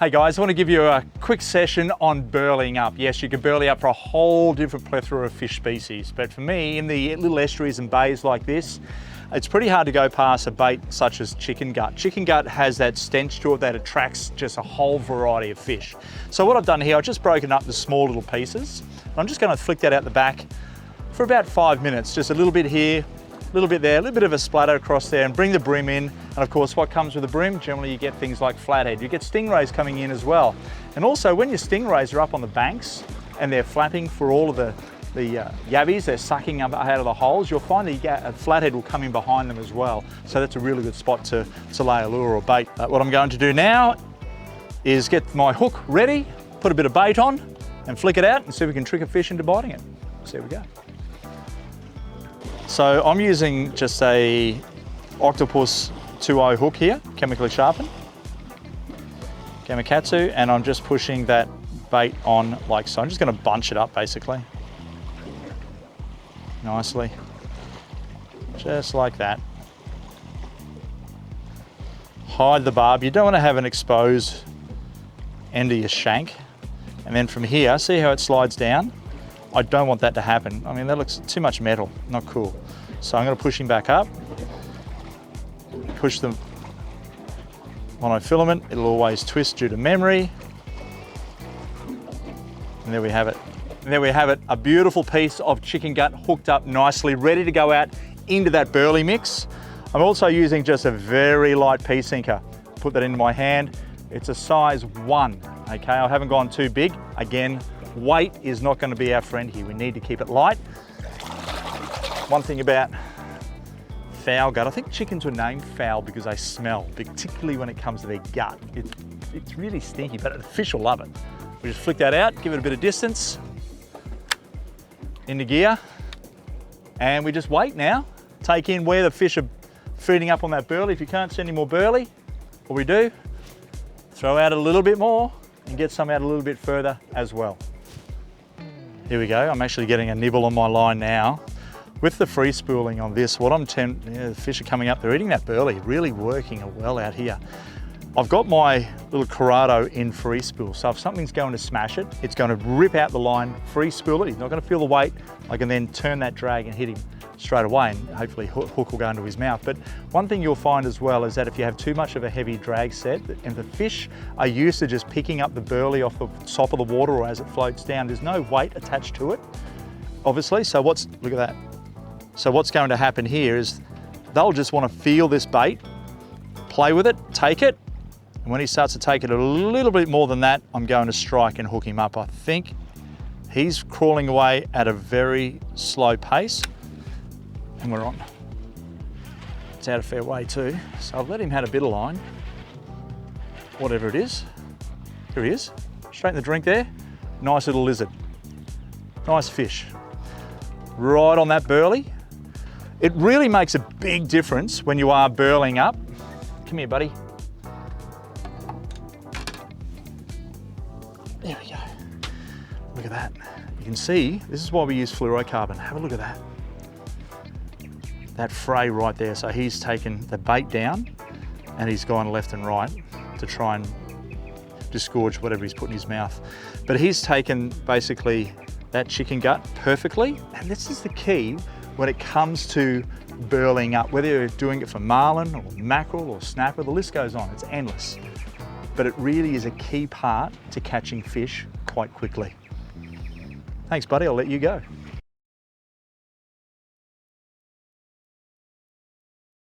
Hey guys, I want to give you a quick session on burleying up. Yes, you can burley up for a whole different plethora of fish species, but for me, in the little estuaries and bays like this, it's pretty hard to go past a bait such as chicken gut. Chicken gut has that stench to it that attracts just a whole variety of fish. So what I've done here, I've just broken up the small little pieces. I'm just going to flick that out the back for about 5 minutes, just a little bit here, a little bit there, a little bit of a splatter across there, and bring the brim in. And of course, what comes with the brim, generally you get things like flathead. You get stingrays coming in as well. And also when your stingrays are up on the banks and they're flapping for all of the yabbies, they're sucking up out of the holes, you'll find that a flathead will come in behind them as well. So that's a really good spot to lay a lure or bait. What I'm going to do now is get my hook ready, put a bit of bait on and flick it out and see if we can trick a fish into biting it. So here we go. So I'm using just a octopus 2.0 hook here, chemically sharpened, Gamakatsu, and I'm just pushing that bait on like so. I'm just going to bunch it up basically, nicely, just like that. Hide the barb. You don't want to have an exposed end of your shank. And then from here, see how it slides down? I don't want that to happen. I mean, that looks too much metal, not cool. So I'm going to push him back up, push the monofilament. It'll always twist due to memory. And there we have it. And there we have it, a beautiful piece of chicken gut hooked up nicely, ready to go out into that burley mix. I'm also using just a very light pea sinker. Put that into my hand. It's a size 1, okay? I haven't gone too big. Again, weight is not going to be our friend here. We need to keep it light. One thing about foul gut, I think chickens were named foul because they smell, particularly when it comes to their gut. It's really stinky, but the fish will love it. We just flick that out, give it a bit of distance, into gear, and we just wait now. Take in where the fish are feeding up on that burley. If you can't see any more burley, what we do, throw out a little bit more and get some out a little bit further as well. Here we go, I'm actually getting a nibble on my line now. With the free spooling on this, the fish are coming up, they're eating that burley, really working well out here. I've got my little Corrado in free spool, so if something's going to smash it, it's going to rip out the line, free spool it, he's not going to feel the weight. I can then turn that drag and hit him straight away, and hopefully hook will go into his mouth. But one thing you'll find as well is that if you have too much of a heavy drag set, and the fish are used to just picking up the burley off the top of the water or as it floats down, there's no weight attached to it, obviously. So look at that. So what's going to happen here is they'll just want to feel this bait, play with it, take it, and when he starts to take it a little bit more than that, I'm going to strike and hook him up. I think he's crawling away at a very slow pace, and we're on. It's out of fair way too, so I've let him have a bit of line, whatever it is. Here he is, straight in the drink there. Nice little lizard, nice fish. Right on that burley. It really makes a big difference when you are burling up. Come here, buddy. There we go. Look at that. You can see, this is why we use fluorocarbon. Have a look at that. That fray right there. So he's taken the bait down and he's gone left and right to try and disgorge whatever he's put in his mouth. But he's taken basically that chicken gut perfectly. And this is the key when it comes to burling up, whether you're doing it for marlin or mackerel or snapper, the list goes on, it's endless. But it really is a key part to catching fish quite quickly. Thanks, buddy, I'll let you go.